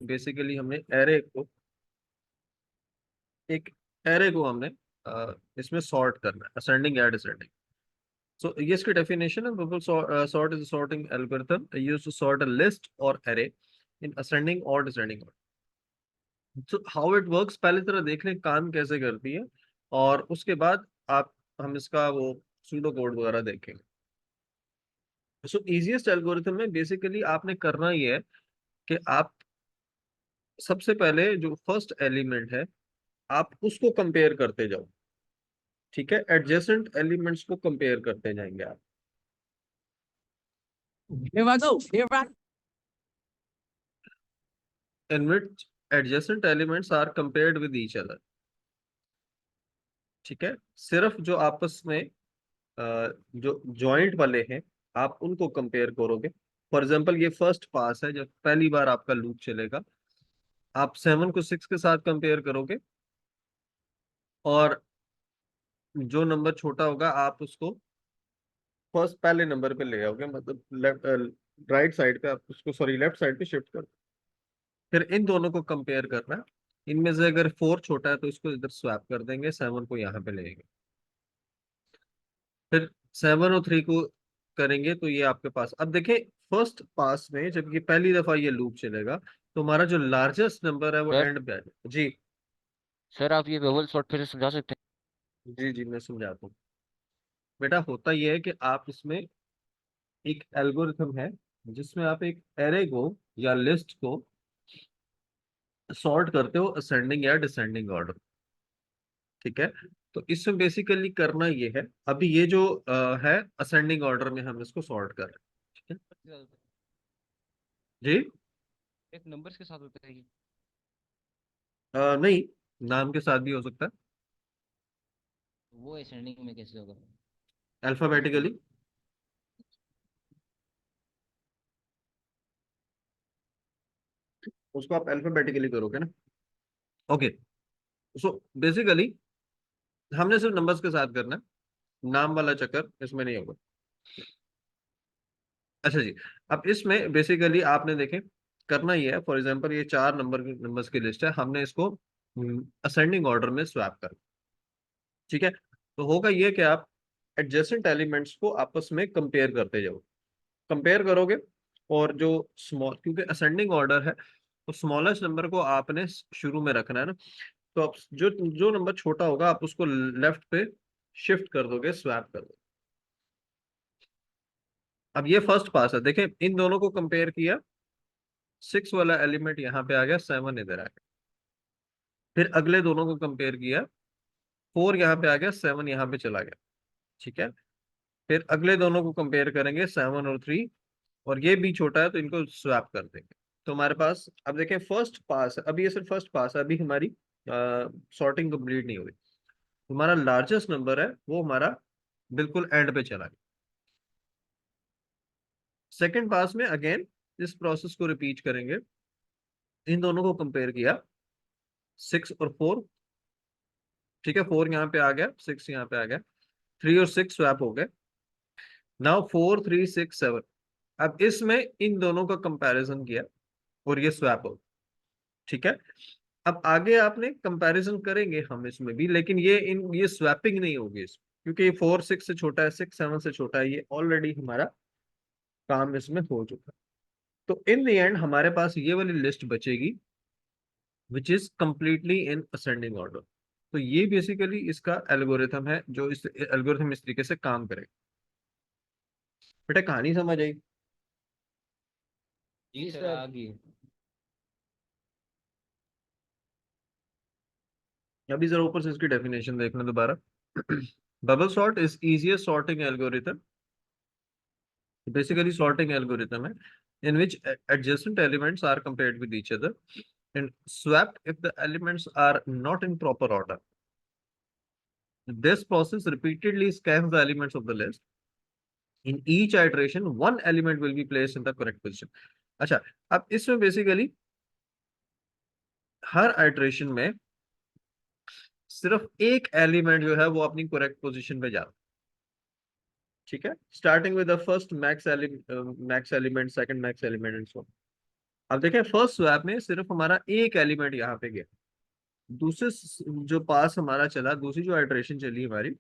Basically हमने array को एक एरे को हमने इसमें सॉर्ट करना है, असेंडिंग या डिसेंडिंग। सो ये इसकी डेफिनेशन है, bubble sort is a sorting algorithm used to sort a list और एरे इन असेंडिंग और descending order. So how it works, पहले तरह देख लें काम कैसे करती है, और उसके बाद आप हम इसका वो सूडो कोड वगैरह देखेंगे। सो इजीएस्ट एल्गोरिथम में बेसिकली आपने करना ये है कि आप सबसे पहले जो फर्स्ट एलिमेंट है आप उसको कंपेयर करते जाओ। ठीक है, एडजेसेंट एलिमेंट्स को कंपेयर करते जाएंगे आप। Here I go. Here I in which adjacent elements are compared with each other. ठीक है, सिर्फ जो आपस में जो जॉइंट वाले हैं आप उनको कंपेयर करोगे। फॉर एग्जाम्पल ये फर्स्ट पास है, जब पहली बार आपका लूप चलेगा आप 7 को 6 के साथ कंपेयर करोगे, और जो नंबर छोटा होगा आप उसको फर्स्ट पहले नंबर पे ले आओगे, मतलब लेफ्ट राइट साइड पे आप उसको, सॉरी लेफ्ट साइड पे शिफ्ट कर। फिर इन दोनों को कंपेयर करना है। इनमें से अगर 4 छोटा है तो इसको इधर स्वैप कर देंगे, 7 को यहाँ पे लेंगे। फिर 7 और 3 को करेंगे तो ये आपके पास, अब देखें फर्स्ट पास में जब ये पहली दफा ये लूप चलेगा तो हमारा जो लार्जेस्ट नंबर है वो सर एंड पे आ जाएगा। जी सर आप ये बबल सॉर्ट फिर से समझा सकते जी जी, मैं समझाता हूँ। बेटा होता यह है कि आप इसमें एक एल्गोरिथम है जिसमें आप एक एरे को या लिस्ट को सॉर्ट करते हो असेंडिंग या डिसेंडिंग ऑर्डर। ठीक है, तो इसमें बेसिकली करना ये है, अभी ये जो है असेंडिंग ऑर्डर में हम इसको सॉर्ट कर रहे हैं। ठीक है हैं? जी। एक नंबर्स के साथ होता है ये। नहीं, नाम के साथ भी हो सकता है, वो असेंडिंग में कैसे होगा? अल्फाबेटिकली। उसको आप अल्फाबेटिकली करोगे ना। ओके, सो बेसिकली हमने सिर्फ नंबर्स के साथ करना है, नाम वाला चक्कर इसमें नहीं होगा। अच्छा जी, अब इसमें बेसिकली आपने देखें करना ही है, फॉर एग्जांपल ये 4 नंबर्स की लिस्ट है, हमने इसको असेंडिंग ऑर्डर में स्वैप कर। ठीक है, तो होगा ये कि आप एडजेसेंट एलिमेंट्स को आपस में कंपेयर करते जाओ, कंपेयर करोगे, और जो स्मॉल, क्योंकि असेंडिंग ऑर्डर है तो स्मॉलेस्ट नंबर को आपने शुरू में रखना है ना, तो आप जो जो नंबर छोटा होगा आप उसको लेफ्ट पे शिफ्ट कर दोगे, स्वैप कर दोगे। अब ये फर्स्ट पास है, देखें इन दोनों को कंपेयर किया, 6 वाला एलिमेंट यहाँ पे आ गया, 7 इधर आ गया। फिर अगले दोनों को कंपेयर किया, 4 यहाँ पे आ गया, 7 यहाँ पे चला गया। ठीक है, फिर अगले दोनों को कंपेयर करेंगे, 7 और 3, और ये भी छोटा है तो इनको स्वैप कर देंगे। तो हमारे पास अब देखें फर्स्ट पास है, अभी ये सिर्फ फर्स्ट पास है, अभी हमारी सॉर्टिंग कंप्लीट नहीं हुई। हमारा लार्जेस्ट नंबर है वो हमारा बिल्कुल एंड पे चला गया। सेकंड पास में अगेन इस प्रोसेस को रिपीट करेंगे, इन दोनों को कंपेयर किया, 6 और 4। ठीक है, 4 यहाँ पे आ गया, 6 यहाँ पे आ गया, 3 और 6 स्वैप हो गए। नाउ 4, 3, 6, 7, अब इसमें इन दोनों का कंपैरिजन किया और ये स्वैप हो। ठीक है, अब आगे आपने कंपैरिजन करेंगे हम इसमें भी, लेकिन ये स्वैपिंग नहीं होगी इसमें, क्योंकि ये 4, 6 से छोटा है, 6, 7 से छोटा है, ये ऑलरेडी हमारा काम इसमें हो चुका है। तो इन द एंड हमारे पास ये वाली लिस्ट बचेगी which is completely in ascending order. तो ये बेसिकली इसका एल्गोरिथम है, जो इस एल्गोरिथम इस तरीके से काम करेगा। बेटा कहानी समझ आई? जी सर आ गई। अभी जरा ऊपर से इसकी डेफिनेशन देखना दोबारा। Bubble sort is easiest sorting algorithm, basically sorting algorithm है in which adjacent elements are compared with each other and swapped if the elements are not in proper order. This process repeatedly scans the elements of the list. In each iteration one element will be placed in the correct position. अच्छा, अब इसमें basically हर iteration में सिर्फ एक element जो है वो अपनी करेक्ट पोजीशन पे जाता है। ठीक है, starting with the first max element, second max element and so. अब देखें फर्स्ट स्वैप में सिर्फ हमारा एक एलिमेंट यहाँ पे गया, दूसरे जो पास हमारा चला, दूसरी जो आइटरेशन चली हमारी,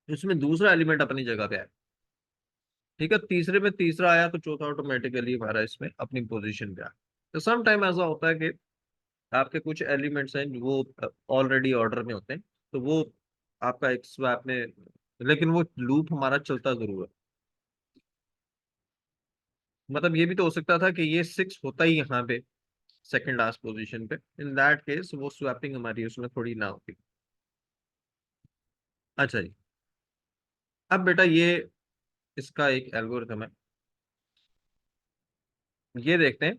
उसमें दूसरा एलिमेंट अपनी जगह पे आया। ठीक है, तीसरे में तीसरा आया तो चौथा ऑटोमेटिकली हमारा इसमें अपनी पोजीशन पे आया। तो सम टाइम ऐसा होता है कि आपके कुछ एलिमेंट्स हैं वो ऑलरेडी ऑर्डर में होते हैं, तो वो आपका एक स्वैप में, लेकिन वो लूप हमारा चलता जरूर है। मतलब ये भी तो हो सकता था कि ये 6 होता ही यहाँ पे सेकंड लास्ट पोजीशन पे, इन दैट केस वो स्वैपिंग हमारी उसमें थोड़ी ना होती। अच्छा जी, अब बेटा ये इसका एक एल्गोरिथम है, ये देखते हैं।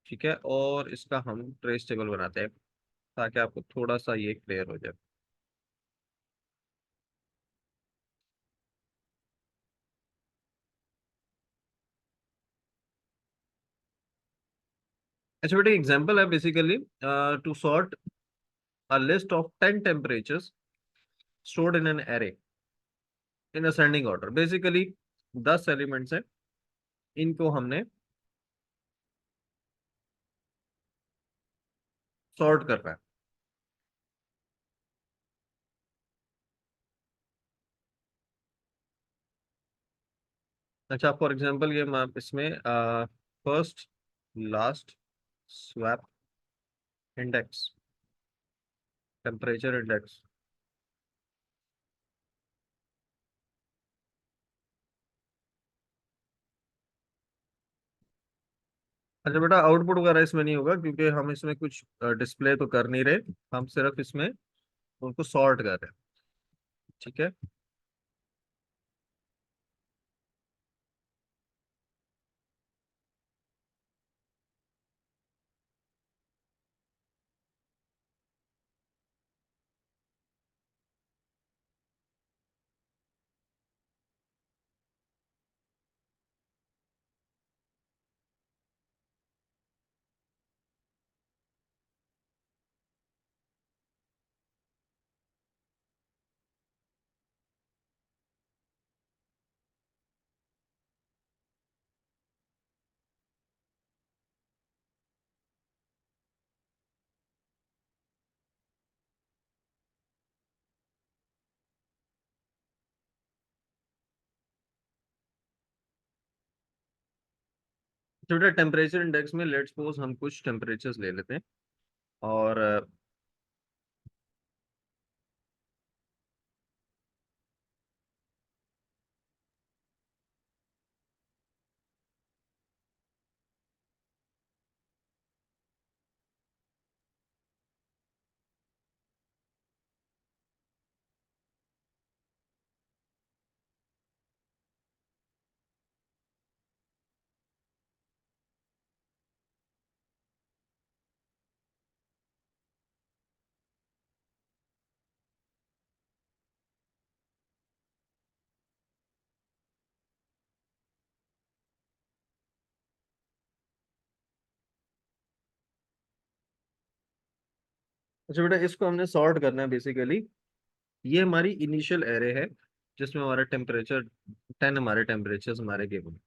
ठीक है, और इसका हम ट्रेस टेबल बनाते हैं ताकि आपको थोड़ा सा ये क्लियर हो जाए। अच्छा बेटा, एग्जांपल है basically to sort a list of 10 temperatures stored in an array in ascending order। Basically 10 elements हैं, इनको हमने सॉर्ट करना है। अच्छा, फॉर एग्जांपल ये इसमें first last swap index, temperature index. अच्छा बेटा, आउटपुट वगैरह इसमें नहीं होगा क्योंकि हम इसमें कुछ डिस्प्ले तो कर नहीं रहे, हम सिर्फ इसमें उनको सॉर्ट कर रहे हैं। ठीक है, तो बेटा टेम्परेचर इंडेक्स में लेट्स सपोज हम कुछ टेम्परेचर्स ले लेते हैं, और अच्छा बेटा इसको हमने सॉर्ट करना है बेसिकली। ये हमारी इनिशियल एरे है जिसमें हमारा टेम्परेचर 10 हमारे टेम्परेचर्स हमारे गिवन।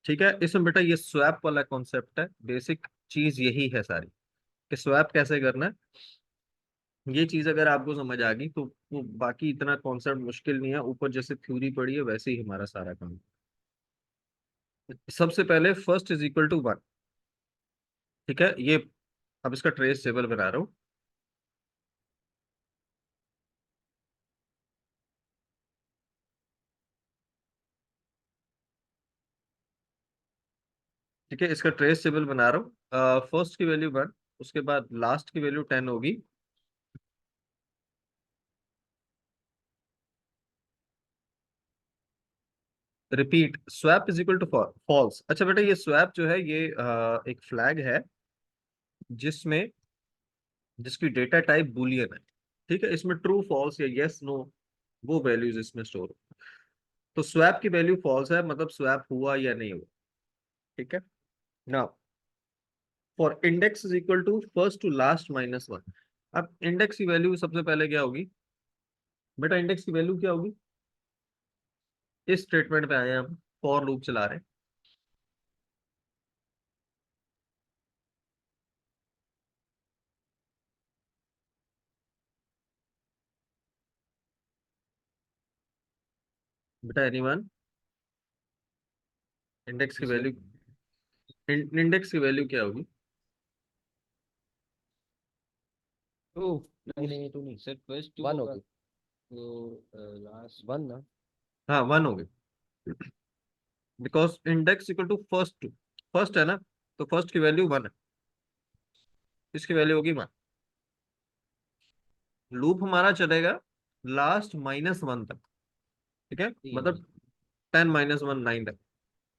ठीक है, इसमें बेटा ये स्वैप वाला कॉन्सेप्ट है, बेसिक चीज यही है सारी कि स्वैप कैसे करना है। ये चीज अगर आपको समझ आ गई तो वो बाकी इतना कॉन्सेप्ट मुश्किल नहीं है, ऊपर जैसे थ्योरी पढ़ी है वैसे ही हमारा सारा काम। सबसे पहले फर्स्ट इज इक्वल टू 1। ठीक है, ये अब इसका ट्रेस टेबल बना रहा हूँ। ठीक है, इसका ट्रेस टेबल बना रहा हूँ। फर्स्ट की वैल्यू 1, उसके बाद लास्ट की वैल्यू 10 होगी। Repeat swap is equal to false. अच्छा बेटा, ये स्वैप जो है ये एक फ्लैग है जिसमें जिसकी डेटा टाइप बुलियन है। ठीक है, इसमें ट्रू फॉल्स या यस नो वो वैल्यूज इसमें स्टोर हो। तो स्वैप की वैल्यू फॉल्स है, मतलब स्वैप हुआ या नहीं हुआ। ठीक है, now for index is equal to first to last minus 1। अब इंडेक्स की वैल्यू सबसे पहले क्या होगी बेटा, इंडेक्स की वैल्यू क्या होगी, इस स्टेटमेंट पे आए हैं हम, फॉर लूप चला रहे हैं। बेटा एनीवन, इंडेक्स की जी सर। वैल्यू, इंडेक्स की वैल्यू क्या होगी? टू। नहीं नहीं, टू नहीं सर, फर्स्ट टू वन होगा। होगी। तो लास्ट। वन ना। हाँ 1 होगी, because index equal to first to, first है ना, तो फर्स्ट की वैल्यू 1 है, इसकी वैल्यू होगी 1। लूप हमारा चलेगा लास्ट -1 तक, ठीक है, मतलब 10 - 1 9 तक।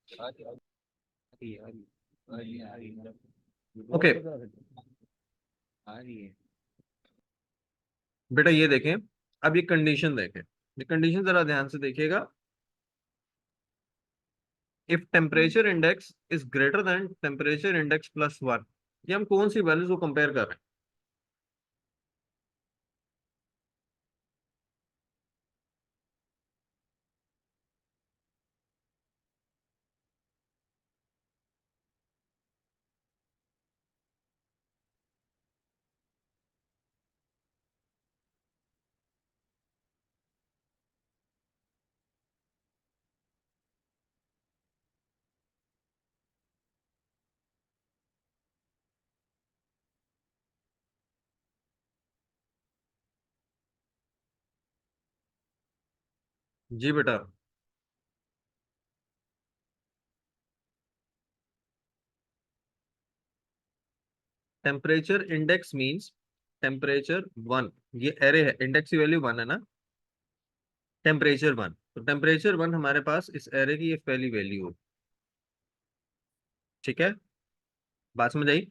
आ रही आ रही आ रही आ रही आ रही आ ओके रही है। बेटा ये देखें, अब ये कंडीशन देखें, ये कंडीशन जरा ध्यान से देखिएगा। If temperature index is greater then temperature index +1, ये हम कौन सी वैल्यूज को कंपेयर कर रहे हैं? जी बेटा, टेम्परेचर इंडेक्स मींस टेम्परेचर 1, ये एरे है, इंडेक्स की वैल्यू 1 है ना, टेम्परेचर 1, तो टेम्परेचर 1 हमारे पास इस एरे की ये पहली वैल्यू हो, ठीक है, बात समझ आई?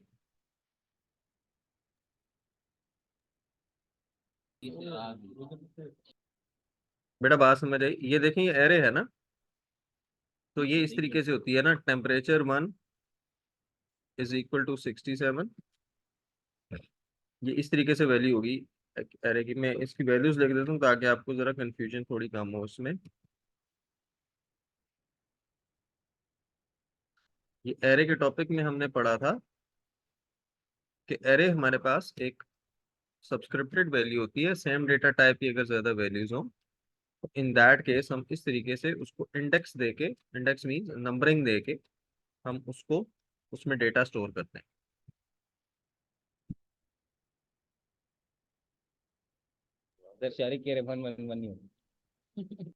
बेटा बात समझ आई, ये देखें ये एरे है ना, तो ये इस तरीके से होती है ना, टेम्परेचर 1 इज इक्वल टू 67, ये इस तरीके से वैल्यू होगी एरे की। मैं इसकी वैल्यूज लिख देता हूँ ताकि आपको जरा कंफ्यूजन थोड़ी कम हो उसमें। ये एरे के टॉपिक में हमने पढ़ा था कि एरे हमारे पास एक सब्सक्रिप्टेड वैल्यू होती है, सेम डेटा टाइप की अगर ज्यादा वैल्यूज हो, इन दैट केस हम इस तरीके से उसको इंडेक्स देके, इंडेक्स मींस नंबरिंग देके हम उसको उसमें डेटा स्टोर करते हैं। सर शारी कह रहे 1 1 1 नहीं होगा।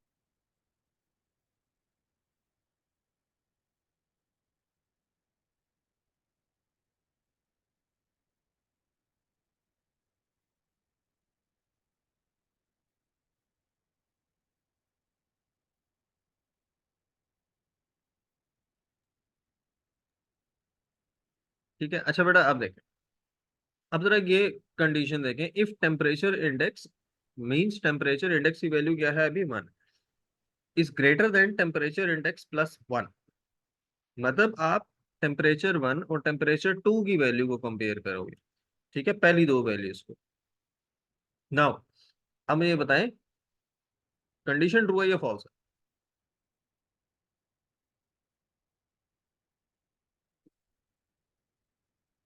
ठीक है, अच्छा बेटा अब देखें, अब जरा ये कंडीशन देखें, if temperature index means temperature index की वैल्यू क्या है अभी 1, is greater then temperature index +1, मतलब आप टेम्परेचर 1 और टेम्परेचर 2 की वैल्यू को कंपेयर करोगे, ठीक है, पहली दो वैल्यूज को। नाउ अब मुझे बताएं, कंडीशन ट्रू है या फॉल्स है?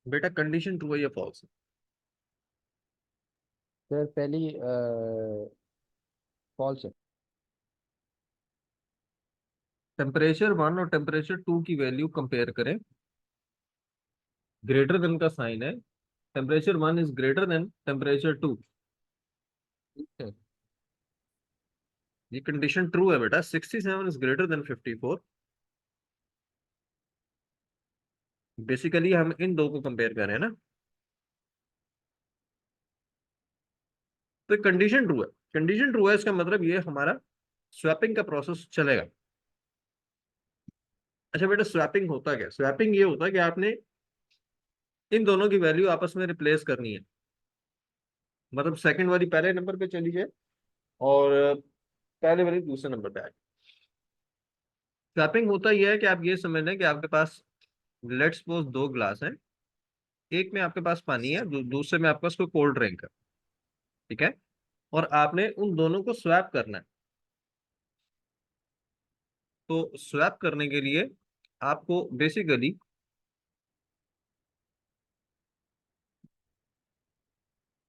बेटा कंडीशन ट्रू है या फॉल्स है? सर पहली फॉल्स है। टेम्परेचर 1 और टेम्परेचर 2 की वैल्यू कंपेयर करें, ग्रेटर देन का साइन है, temperature 1 is greater then temperature 2, ये कंडीशन ट्रू है बेटा, 67 इज ग्रेटर देन 54, बेसिकली हम इन दो को कंपेयर कर रहे हैं ना, तो कंडीशन ट्रू है, कंडीशन ट्रू है इसका मतलब ये हमारा स्वैपिंग का प्रोसेस चलेगा। अच्छा बेटा स्वैपिंग होता क्या, स्वैपिंग ये होता है कि आपने इन दोनों की वैल्यू आपस में रिप्लेस करनी है, मतलब सेकंड वाली पहले नंबर पे चली जाए और पहले वाली दूसरे नंबर पे आ जाए। स्वैपिंग होता यह है कि आप ये समझ लें कि आपके पास लेट्स सपोज दो ग्लास हैं, एक में आपके पास पानी है, दूसरे में आपके पास कोई कोल्ड ड्रिंक है, ठीक है, और आपने उन दोनों को स्वैप करना है। तो स्वैप करने के लिए आपको बेसिकली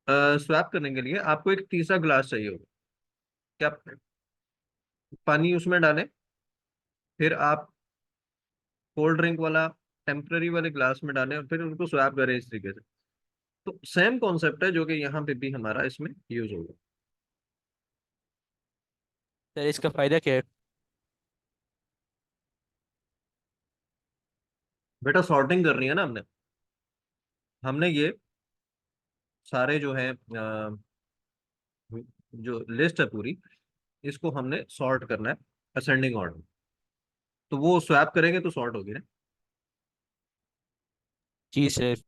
स्वैप करने के लिए आपको एक तीसरा ग्लास चाहिए होगा, क्या पानी उसमें डालें, फिर आप कोल्ड ड्रिंक वाला टेम्पररी वाले ग्लास में डालें और फिर उनको स्वैप करें इस तरीके से। तो सेम कॉन्सेप्ट है जो कि यहाँ पे भी हमारा इसमें यूज होगा। सर इसका फायदा क्या है? बेटा सॉर्टिंग करनी है ना हमने। हमने ये सारे जो है जो लिस्ट है पूरी, इसको हमने सॉर्ट करना है असेंडिंग ऑर्डर। तो वो स्वैप करेंगे तो सॉर्ट होगी ना। जी सर।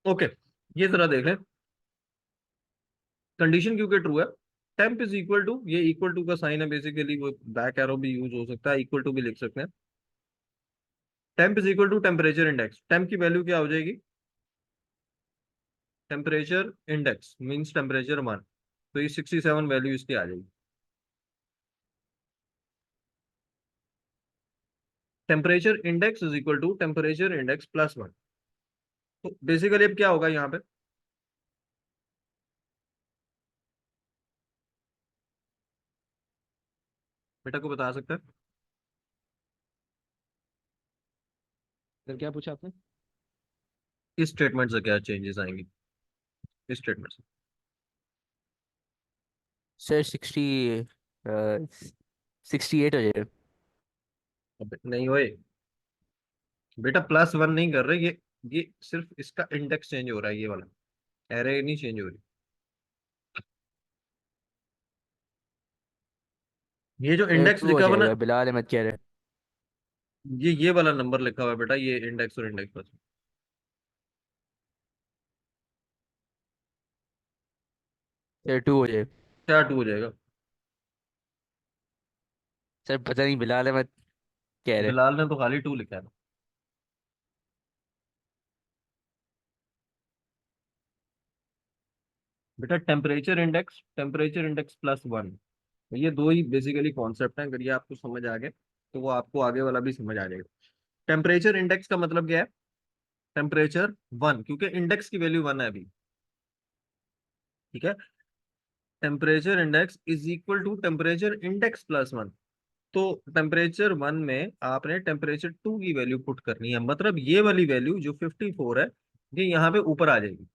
ओके, ये जरा देख लें। कंडीशन क्योंकि ट्रू है, टेम्प इज इक्वल टू, ये इक्वल टू का साइन है बेसिकली, वो बैक एरो भी यूज हो सकता है, इक्वल टू भी लिख सकते हैं। Temp is equal to temperature index. Temp की वैल्यू क्या हो जाएगी? टेम्परेचर इंडेक्स मींस टेम्परेचर मान, तो ये 67 वैल्यू इसकी आ जाएगी। Temperature index is equal to temperature index plus one. तो बेसिकली अब क्या होगा यहाँ पे? बेटा को बता सकता है? सर क्या पूछा आपने? इस स्टेटमेंट से क्या चेंजेस आएंगी, इस स्टेटमेंट से? सर 68 हो जाएगा। अबे नहीं होए बेटा, प्लस वन नहीं कर रहे ये सिर्फ इसका इंडेक्स चेंज हो रहा है, ये वाला एरे नहीं चेंज हो रही। ये जो सर इंडेक्स 2 हो लिखा हुआ ना, जाएगा, बिलाल अहमद कह रहे हैं। ये वाला नंबर लिखा हुआ है बेटा, ये इंडेक्स और इंडेक्स प्लस। सर 2 हो जाएगा। क्या टू हो जाएगा? सर पता नहीं, बिलाल अहमद कह रहे हैं। बिलाल ने तो खाली टू लिखा है ना। बेटा टेम्परेचर इंडेक्स प्लस वन, ये दो ही बेसिकली कॉन्सेप्ट हैं। अगर ये आपको समझ आ गए तो वो आपको आगे वाला भी समझ आ जाएगा। टेम्परेचर इंडेक्स का मतलब क्या है? टेम्परेचर वन, क्योंकि इंडेक्स की वैल्यू वन है अभी। ठीक है, temperature index is equal to temperature index plus one. तो टेम्परेचर वन में आपने टेम्परेचर टू की वैल्यू पुट करनी है, मतलब ये वाली वैल्यू जो 54 है, ये यहाँ पे ऊपर आ जाएगी।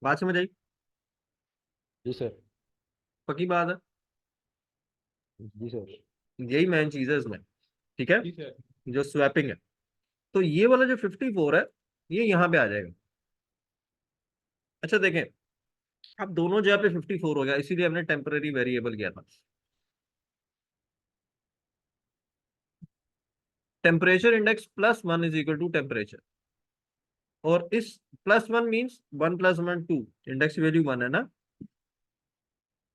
बात समझ आई? जी सर। पक्की बात है? जी सर। यही मेन चीज है इसमें। ठीक है, जी सर। जो स्वैपिंग है, तो ये वाला जो 54 है, ये यहाँ पे आ जाएगा। अच्छा देखें, अब दोनों जगह पे 54 हो गया, इसीलिए हमने टेम्पररी वेरिएबल किया था। Temperature index plus one is equal to temperature, और इस plus one means one plus one two, index value one है ना।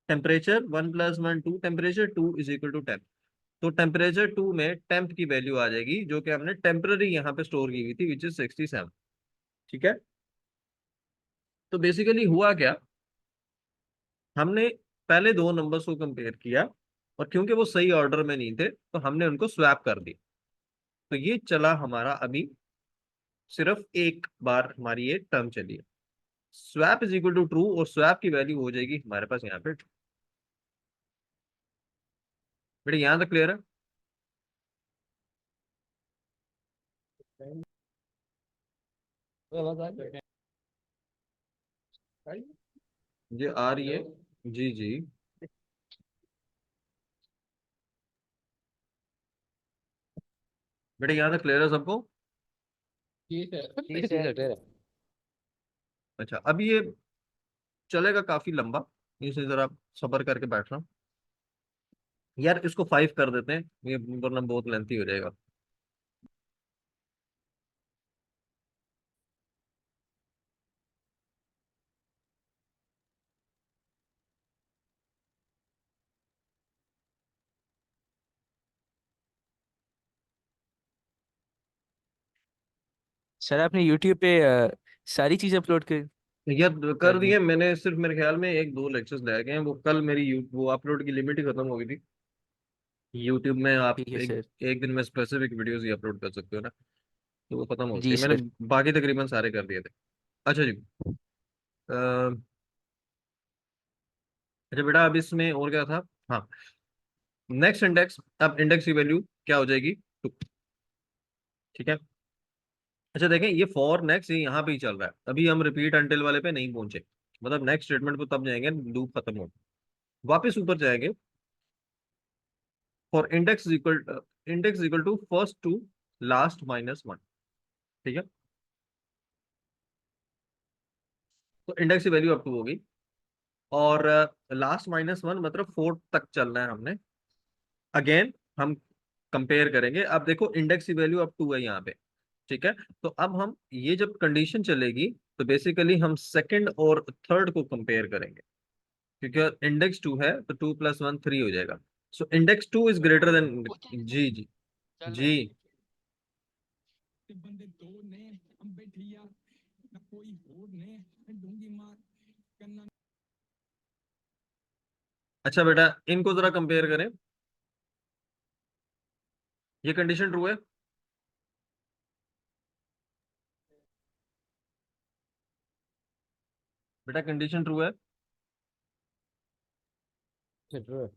Temperature one plus one two, temperature two is equal to temp. तो temperature two में temp की value आ जाएगी जो कि हमने टेम्पररी यहाँ पे स्टोर की हुई थी, विच इज 67। ठीक है, तो बेसिकली हुआ क्या, हमने पहले दो नंबर्स को कंपेयर किया, और क्योंकि वो सही ऑर्डर में नहीं थे तो हमने उनको स्वैप कर दिया। तो ये चला हमारा अभी, सिर्फ एक बार हमारी ये टर्म चली है। Swap is equal to true, और स्वैप की वैल्यू हो जाएगी हमारे पास यहाँ पे। बेटा यहाँ तक क्लियर है? आवाज आ रही है? जी आ रही है। जी जी। बेटा यहाँ तक क्लियर है सबको? जी सर। जी जी सर। सर clear है। अच्छा, अब ये चलेगा काफी लंबा, इसे जरा सबर करके बैठना। यार इसको 5 कर देते हैं, ये वरना बहुत लेंथी हो जाएगा। सर आपने यूट्यूब पे सारी चीज़ अपलोड यार कर कर दी? दिए मैंने, सिर्फ मेरे ख्याल में एक दो लेक्चर्स रह गए हैं, वो कल मेरी वो अपलोड की लिमिट ही खत्म हो गई थी। यूट्यूब में आप ठीक है एक सर। एक दिन में स्पेसिफिक वीडियोस ही अपलोड कर सकते हो ना, तो वो खत्म होती जी है। मैंने सर। बाकी तकरीबन सारे कर दिए थे। अच्छा जी, अच्छा बेटा अब इसमें और क्या था, हाँ नेक्स्ट इंडेक्स, अब इंडेक्स की वैल्यू क्या हो जाएगी 2। ठीक है। अच्छा देखें ये फॉर नेक्स्ट ये यहाँ पे ही चल रहा है, अभी हम रिपीट अंटिल वाले पे नहीं पहुंचे, मतलब नेक्स्ट स्टेटमेंट पे तब जाएंगे लूप खत्म हो, वापस ऊपर जाएंगे। For index equal to first to last minus one. ठीक है, तो इंडेक्स की वैल्यू अप टू होगी, और लास्ट माइनस वन मतलब फोर्थ तक चलना है हमने। अगेन हम कंपेयर करेंगे, अब देखो इंडेक्स की वैल्यू अप टू है यहाँ पे। ठीक है, तो अब हम ये जब कंडीशन चलेगी तो बेसिकली हम सेकंड और थर्ड को कंपेयर करेंगे, क्योंकि इंडेक्स टू है तो 2 + 1 3 हो जाएगा। So index two is greater than, जी जी जी। अच्छा बेटा इनको जरा कंपेयर करें, ये कंडीशन ट्रू है, बेटा कंडीशन ट्रू है। ट्रू।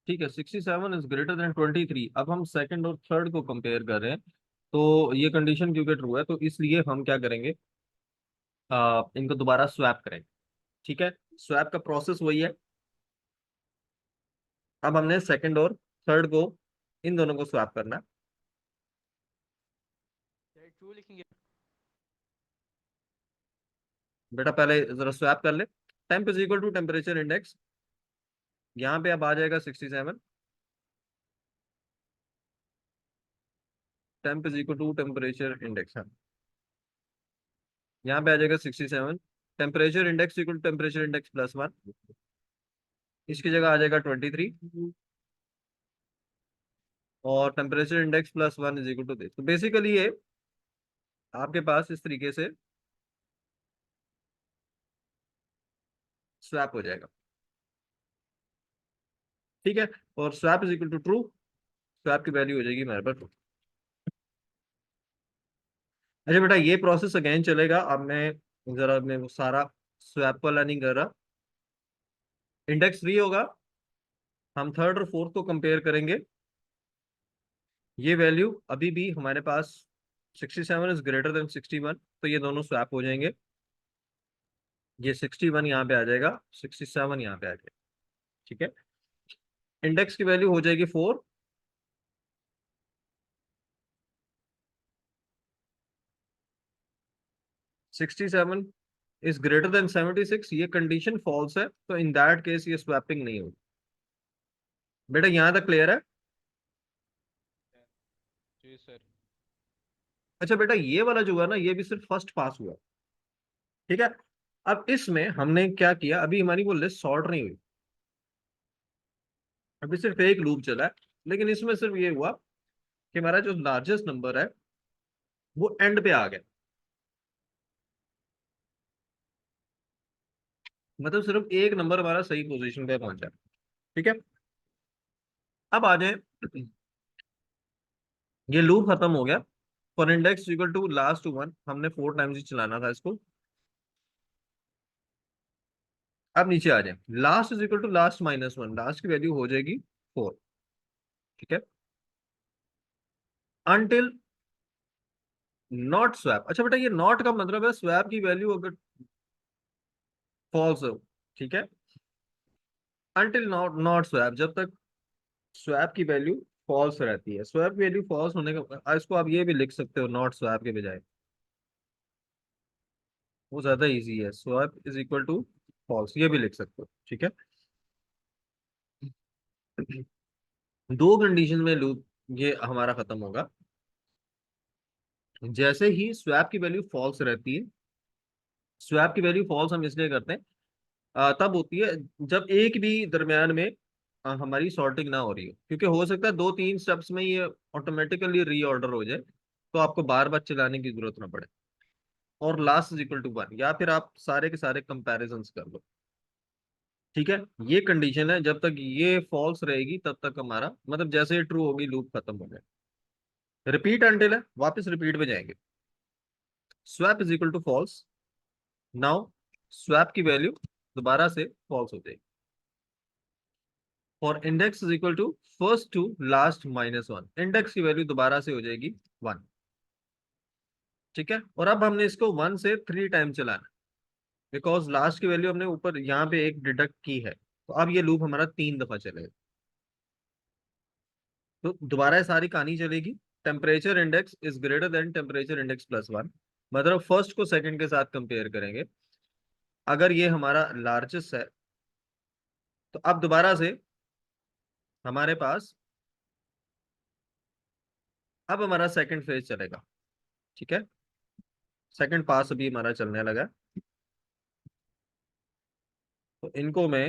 ठीक है, 67 इज ग्रेटर देन 23, अब हम सेकंड और थर्ड को कंपेयर कर रहे हैं, तो ये कंडीशन क्योंकि ट्रू है तो इसलिए हम क्या करेंगे, इनको दोबारा स्वैप करेंगे। ठीक है, स्वैप का प्रोसेस वही है, अब हमने सेकंड और थर्ड को, इन दोनों को स्वैप करना है। ट्रू लिखेंगे। बेटा पहले जरा स्वैप कर ले, temp is equal to temperature index, यहाँ पे अब आ जाएगा 67, temp is equal to temperature index, हाँ यहाँ पे आ जाएगा 67, temperature index equal to temperature index plus one, इसकी जगह आ जाएगा 23, और temperature index plus one is equal to this. तो बेसिकली ये आपके पास इस तरीके से स्वैप हो जाएगा। ठीक है, और swap is equal to true, swap की वैल्यू हो जाएगी हमारे पास true। अच्छा बेटा ये प्रोसेस अगेन चलेगा, अब मैं वो सारा स्वैप वाला नहीं कर रहा, इंडेक्स 3 होगा, हम थर्ड और फोर्थ को कंपेयर करेंगे, ये वैल्यू अभी भी हमारे पास 67 इज ग्रेटर देन 61, तो ये दोनों स्वैप हो जाएंगे, ये 61 यहाँ पे आ जाएगा, 67 यहाँ पे आ जाएगा। ठीक है, इंडेक्स की वैल्यू हो जाएगी 4, 67 इज ग्रेटर देन 76, ये कंडीशन फॉल्स है, तो इन दैट केस ये स्वैपिंग नहीं होगी। बेटा यहाँ तक क्लियर है। जी सर। अच्छा बेटा ये वाला जो है ना ये भी सिर्फ फर्स्ट पास हुआ। ठीक है, अब इसमें हमने क्या किया, अभी हमारी वो लिस्ट सॉर्ट नहीं हुई, अभी सिर्फ एक लूप चला है, लेकिन इसमें सिर्फ ये हुआ कि हमारा जो लार्जेस्ट नंबर है वो एंड पे आ गया, मतलब सिर्फ एक नंबर हमारा सही पोजीशन पे पहुंचा। ठीक है, अब आ जाए, ये लूप खत्म हो गया, for index equal to last to one, हमने 4 टाइम्स ही चलाना था इसको। अब नीचे आ जाए, last is equal to last minus one, last की वैल्यू हो जाएगी 4। ठीक है, अनटिल नॉट स्वैप। अच्छा बेटा ये नॉट का मतलब है स्वैप की वैल्यू अगर फॉल्स हो। ठीक है, अनटिल नॉट नॉट स्वैप, जब तक स्वैप की वैल्यू फॉल्स रहती है, स्वैप की वैल्यू फॉल्स होने का इसको आप ये भी लिख सकते हो नॉट स्वैप के बजाय, वो ज्यादा इजी है, swap is equal to false ये भी लिख सकते हो। ठीक है, दो कंडीशन में लूप ये हमारा खत्म होगा, जैसे ही स्वैप की वैल्यू फॉल्स रहती है, स्वैप की वैल्यू फॉल्स हम इसलिए करते हैं तब होती है जब एक भी दरमियान में हमारी सॉर्टिंग ना हो रही हो, क्योंकि हो सकता है 2-3 स्टेप्स में ये ऑटोमेटिकली रीऑर्डर हो जाए, तो आपको बार बार चलाने की जरूरत ना पड़े, और last is equal to one, या फिर आप सारे के सारे कंपैरिजन कर लो। ठीक है, ये कंडीशन है, जब तक ये फॉल्स रहेगी तब तक हमारा मतलब जैसे ही ट्रू होगी लूप खत्म हो गया। रिपीट अंटिल है, वापस रिपीट पे जाएंगे, swap is equal to false, now swap की वैल्यू दोबारा से फॉल्स हो जाएगी। For index is equal to first to last minus one, index की वैल्यू दोबारा से हो जाएगी 1। ठीक है, और अब हमने इसको 1 से 3 टाइम चलाना, बिकॉज लास्ट की वैल्यू हमने ऊपर यहाँ पे एक डिडक्ट की है, तो अब ये लूप हमारा 3 दफा चलेगा। तो दोबारा ये सारी कहानी चलेगी। Temperature index is greater then temperature index plus one, मतलब फर्स्ट को सेकंड के साथ कंपेयर करेंगे। अगर ये हमारा लार्जेस्ट है तो अब दोबारा से हमारे पास अब हमारा सेकंड फेज चलेगा। ठीक है, सेकंड पास अभी हमारा चलने लगा है। तो इनको मैं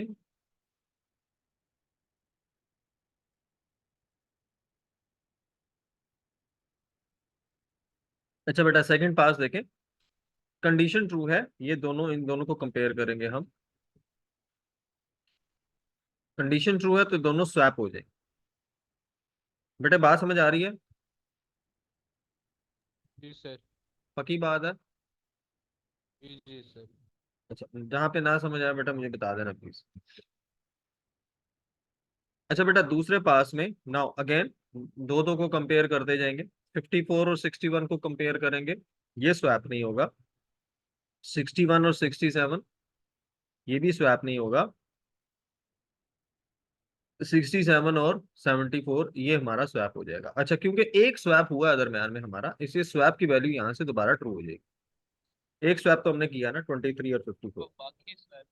अच्छा बेटा सेकंड पास देखें, कंडीशन ट्रू है, ये दोनों इन दोनों को कंपेयर करेंगे हम। कंडीशन ट्रू है तो दोनों स्वैप हो जाए। बेटा बात समझ आ रही है? जी सर। पक्की बात है? जी जी सर। अच्छा, जहां पे ना समझ आया बेटा मुझे बता देना प्लीज। अच्छा बेटा दूसरे पास में नाउ अगेन दो दो को कंपेयर करते जाएंगे। 54 और 61 को कंपेयर करेंगे, ये स्वैप नहीं होगा। 61 और 67 ये भी स्वैप नहीं होगा। 67 और 74 ये हमारा स्वैप हो जाएगा। अच्छा, क्योंकि एक स्वैप हुआ है दरम्यान में हमारा, इसलिए स्वैप की वैल्यू यहाँ से दोबारा ट्रू हो जाएगी। एक स्वैप तो हमने किया ना 23 और 54। तो बाकी स्वैप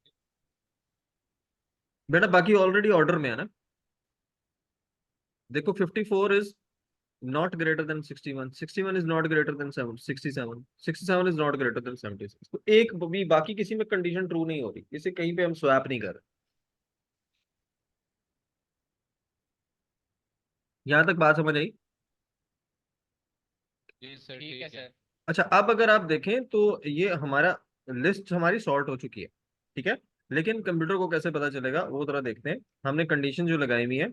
बेटा बाकी ऑलरेडी ऑर्डर में है ना। देखो 54 is not greater than 61, 61 is not greater than 67, 67 is not greater than 76। तो एक भी बाकी किसी में कंडीशन ट्रू नहीं हो रही, इसे कहीं पे हम स्वैप नहीं कर रहे। यहां तक बात समझ आई? जी सर ठीक है सर। अच्छा, अब अगर आप देखें तो ये हमारा लिस्ट हमारी सॉर्ट हो चुकी है। ठीक है, लेकिन कंप्यूटर को कैसे पता चलेगा वो जरा देखते हैं। हमने कंडीशन जो लगाई हुई है,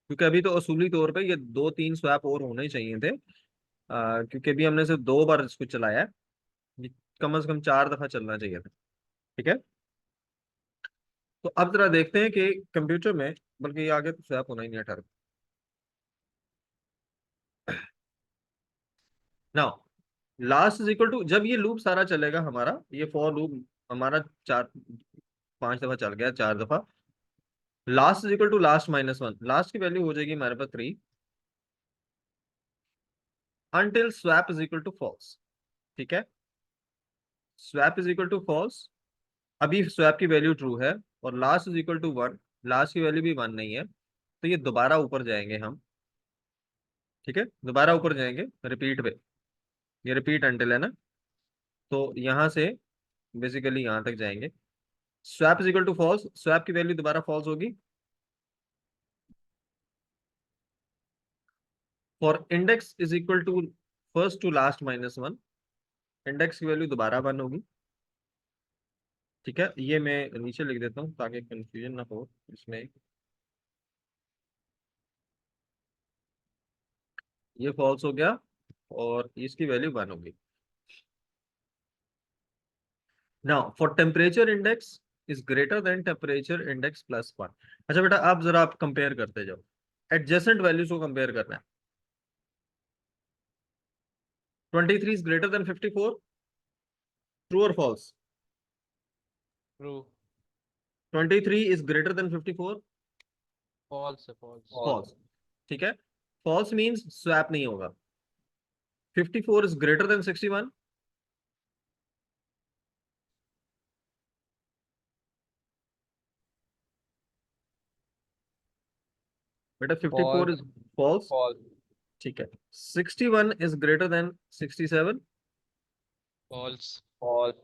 क्योंकि अभी तो असूली तौर पे ये 2-3 स्वैप और होने ही चाहिए थे। क्योंकि अभी हमने सिर्फ 2 बार इसको चलाया है, ये कम से कम 4 दफा चलना चाहिए था। ठीक है, तो अब जरा देखते हैं कि कंप्यूटर में, बल्कि ये आगे तो स्वैप होना ही नहीं है ठहर। Now last is equal to, जब ये लूप सारा चलेगा हमारा, ये फॉर लूप हमारा 4-5 दफा चल गया, 4 दफा। Last is equal to last minus one, last की वैल्यू हो जाएगी हमारे पास 3 until swap is equal to false. ठीक है, swap is equal to false, अभी स्वैप की वैल्यू ट्रू है, और last is equal to 1, last की वैल्यू भी 1 नहीं है, तो ये दोबारा ऊपर जाएंगे हम। ठीक है, दोबारा ऊपर जाएंगे रिपीट पे, ये रिपीट अंटिल है ना, तो यहां से बेसिकली यहां तक जाएंगे। Swap is equal to false, swap की वैल्यू दोबारा फॉल्स होगी। For index is equal to first to last minus one, index की वैल्यू दोबारा 1 होगी। ठीक है, ये मैं नीचे लिख देता हूँ ताकि कंफ्यूजन ना हो इसमें। ये फॉल्स हो गया और इसकी वैल्यू 1 होगी। Now for temperature index is greater then temperature index plus one. अच्छा बेटा आप जरा आप कंपेयर करते जाओ, एडजेसेंट वैल्यूज को कंपेयर करना है। 23 इज ग्रेटर देन 54, ट्रू और false? True. 23 is greater than 54, false है फॉल्स। फॉल्स। ठीक है, फॉल्स मींस स्वैप नहीं होगा। 54 इज ग्रेटर देन 61, बेटा 54 इज फॉल्स। फॉल्स। फॉल्स। ठीक है, 61 is greater than 67, false. False.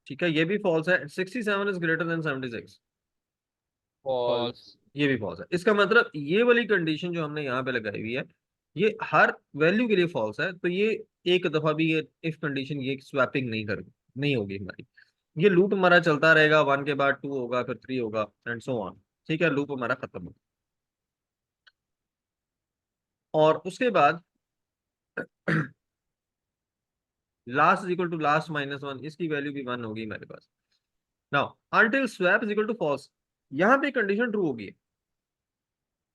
ठीक है ये भी फॉल्स है। 67 इज ग्रेटर देन 76, फॉल्स। ये भी फॉल्स है। इसका मतलब ये वाली कंडीशन जो हमने यहाँ पे लगाई हुई है, ये हर वैल्यू के लिए फॉल्स है। तो ये एक दफा भी ये इफ कंडीशन ये स्वैपिंग नहीं कर नहीं होगी हमारी। ये लूप हमारा चलता रहेगा, 1 के बाद 2 होगा, फिर 3 होगा एंड सो ऑन। ठीक है, लूप हमारा खत्म होगा। और उसके बाद last is equal to last minus one, इसकी वैल्यू भी 1 होगी हमारे पास। Now until swap is equal to false, यहाँ पे कंडीशन ट्रू होगी।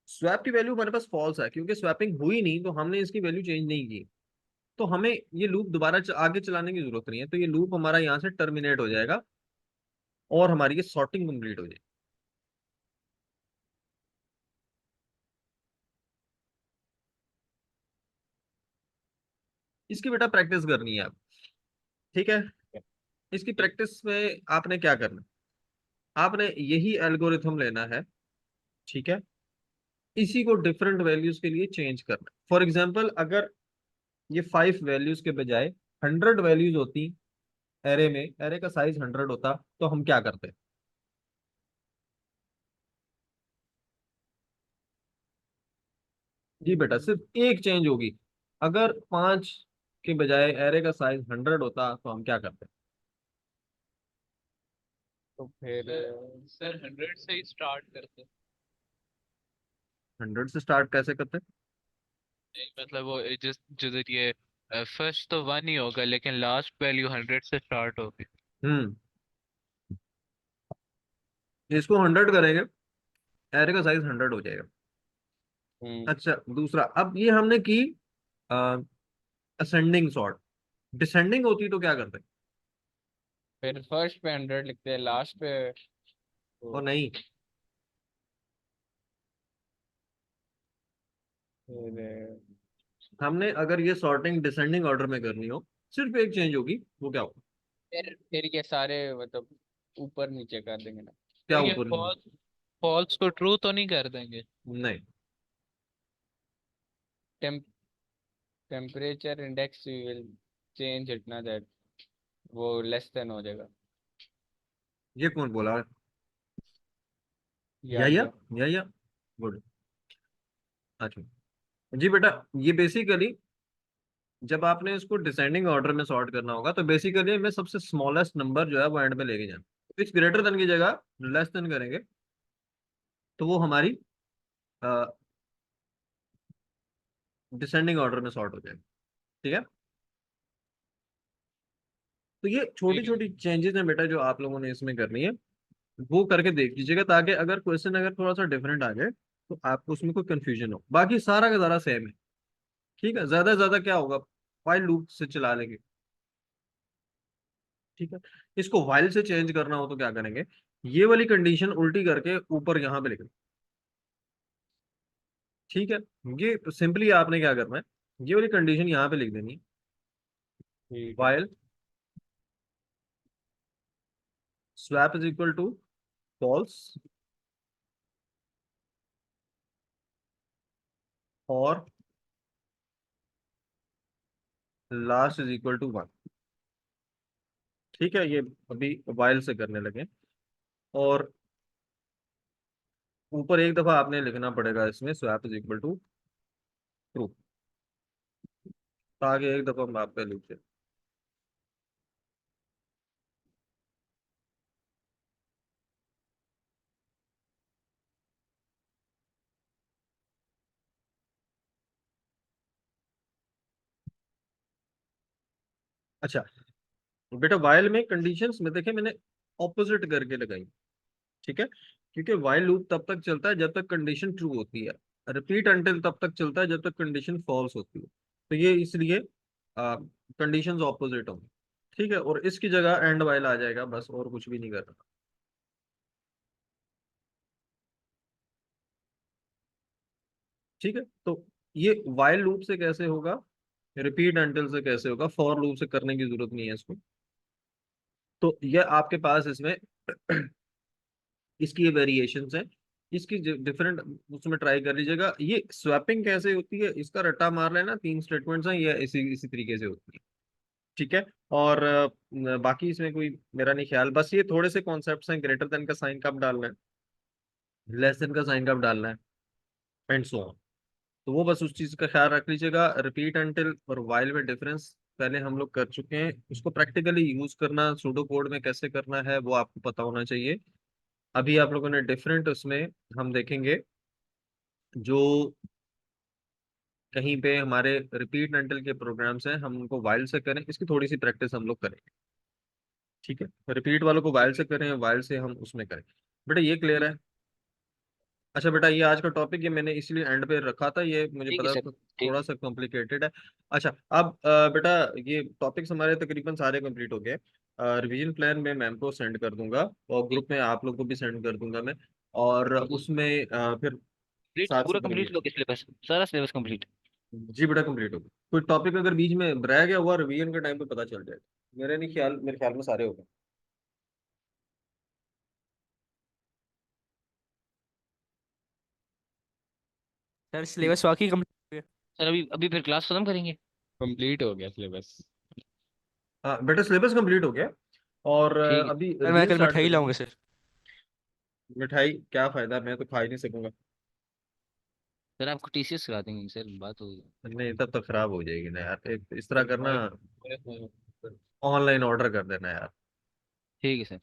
स्वैप की वैल्यू हमारे पास फॉल्स है क्योंकि स्वैपिंग हुई नहीं, तो हमने इसकी वैल्यू चेंज नहीं की, तो हमें ये लूप दोबारा आगे चलाने की जरूरत नहीं है, तो ये लूप हमारा यहाँ से टर्मिनेट हो जाएगा और हमारी ये सॉर्टिंग कंप्लीट हो जाएगी। इसकी बेटा प्रैक्टिस करनी है आप, ठीक है। इसकी प्रैक्टिस में आपने क्या करना, आपने यही एल्गोरिथम लेना है, ठीक है। इसी को डिफरेंट वैल्यूज के लिए चेंज करना। फॉर एग्जाम्पल अगर ये 5 वैल्यूज के बजाय 100 वैल्यूज होती एरे में, एरे का साइज 100 होता, तो हम क्या करते? जी बेटा सिर्फ एक चेंज होगी, अगर 5 के बजाय एरे का साइज 100 होता तो हम क्या करते? तो फिर सर 100 से ही स्टार्ट करते। 100 से स्टार्ट कैसे करते? नहीं, मतलब वो जिस जो ये फर्स्ट तो 1 ही होगा लेकिन लास्ट वैल्यू 100 से स्टार्ट होगी। हम्म, इसको 100 करेंगे, एरे का साइज 100 हो जाएगा। अच्छा दूसरा, अब ये हमने की असेंडिंग सॉर्ट, डिसेंडिंग होती तो क्या करते? फिर फर्स्ट पे 100 लिखते हैं, लास्ट पे और तो नहीं, फिर हमने अगर ये सॉर्टिंग डिसेंडिंग ऑर्डर में करनी हो, सिर्फ एक चेंज होगी, वो क्या होगा? फिर ये सारे मतलब ऊपर नीचे कर देंगे ना। क्या तो ये ऊपर? फॉल्स फॉल्स को ट्रू तो नहीं कर देंगे। नहीं, temp temperature index will change it ना दैट, वो लेस देन हो जाएगा। ये कौन बोला? ये या आ या गया। या गुड। अच्छा जी बेटा, ये बेसिकली जब आपने इसको डिसेंडिंग ऑर्डर में सॉर्ट करना होगा, तो बेसिकली हमें सबसे स्मॉलेस्ट नंबर जो है वो एंड में लेके जाना। इट्स ग्रेटर देन की जगह लेस देन करेंगे, तो वो हमारी डिसेंडिंग ऑर्डर में सॉर्ट हो जाएगा, ठीक है। तो ये छोटी ठीक है। छोटी चेंजेस हैं बेटा जो आप लोगों ने इसमें करनी है, वो करके देख लीजिएगा, ताकि अगर क्वेश्चन अगर थोड़ा सा डिफरेंट आ जाए तो आपको उसमें कोई कंफ्यूजन हो। बाकी सारा का सारा सेम है, ठीक है। ज्यादा से ज्यादा क्या होगा, व्हाइल लूप से चला लेंगे, ठीक है। इसको व्हाइल से चेंज करना हो तो क्या करेंगे, ये वाली कंडीशन उल्टी करके ऊपर यहाँ पे लिखेंगे, ठीक है। ये सिंपली आपने क्या करना है, ये वाली कंडीशन यहाँ पे लिख देनी, ठीक है। While swap is equal to false और लास्ट इज इक्वल टू 1, ठीक है। ये अभी व्हाइल से करने लगे, और ऊपर एक दफा आपने लिखना पड़ेगा इसमें swap is equal to true, ताकि एक दफा हम आप पे लिखते हैं। अच्छा बेटा, वाइल में कंडीशंस में देखे मैंने ऑपोजिट करके लगाई, ठीक है। क्योंकि वाइल लूप तब तक चलता है जब तक कंडीशन ट्रू होती है, रिपीट अंटिल तब तक चलता है जब तक कंडीशन फॉल्स होती है, तो ये इसलिए कंडीशंस ऑपोजिट होंगी, ठीक है। और इसकी जगह एंड वाइल आ जाएगा, बस और कुछ भी नहीं करना, ठीक है। तो ये वाइल लूप से कैसे होगा, रिपीट अंटिल से कैसे होगा, फॉर लूप से करने की जरूरत नहीं है इसको। तो ये आपके पास इसमें इसकी ये वेरिएशंस हैं, इसकी डिफरेंट उसमें ट्राई कर लीजिएगा। ये स्वैपिंग कैसे होती है इसका रट्टा मार लेना, 3 स्टेटमेंट्स हैं, ये इसी इसी तरीके से होती है, ठीक है। और बाकी इसमें कोई मेरा नहीं ख्याल, बस ये थोड़े से कॉन्सेप्ट्स हैं, ग्रेटर देन का साइन कब डालना है, लेस देन का साइन कब डालना है, एंड सो ऑन। तो वो बस उस चीज का ख्याल रख लीजिएगा। रिपीट अंटिल और वाइल में डिफरेंस पहले हम लोग कर चुके हैं, उसको प्रैक्टिकली यूज करना सूडो कोड में कैसे करना है वो आपको पता होना चाहिए। अभी आप लोगों ने डिफरेंट उसमें हम देखेंगे, जो कहीं पे हमारे रिपीट अंटिल के प्रोग्राम्स हैं हम उनको वाइल से करें, इसकी थोड़ी सी प्रैक्टिस हम लोग करें। ठीक है, रिपीट वालों को वाइल से करें, वाइल से हम उसमें करें। बेटा ये क्लियर है? अच्छा बेटा, ये आज का टॉपिक ये मैंने इसलिए एंड पे रखा था, ये मुझे ठीक है पता सर, था ठीक थोड़ा है। सा कॉम्प्लिकेटेड है। अच्छा अब बेटा, ये टॉपिक्स हमारे तकरीबन सारे कंप्लीट हो गए। रिवीजन प्लान मैं मैम को सेंड कर दूंगा और ठीक। ग्रुप में आप लोग को भी सेंड कर दूंगा मैं। और उसमें फिर कंप्लीट, साथ से पूरा करेंगे। कंप्लीट हो गया सिलेबस, सारा सिलेबस कंप्लीट। जी बेटा कंप्लीट हो गया। कोई टॉपिक अगर बीच में रह गया हुआ रिवीजन के टाइम पे पता चल जाएगा। मेरे ख्याल में सारे हो गए। सर ठीक। सिलेबस वाकई कंप्लीट हो गया। सर अभी अभी फिर क्लास खत्म करेंगे? कंप्लीट हो गया सिलेबस। हाँ बेटा सिलेबस कंप्लीट हो गया। और ठीक है अभी सर, मैं रिवीजन कल स्टार्ट मिठाई करेंगे। लाऊंगा सर। मिठाई क्या फायदा, मैं तो खा ही नहीं सकूंगा। सर आपको टीसीएस करा देंगे सर, बात होगी। नहीं तब तो खराब हो जाएगी ना यार, इस तरह करना, हमारे ऑनलाइन ऑर्डर कर देना यार। ठीक है सर।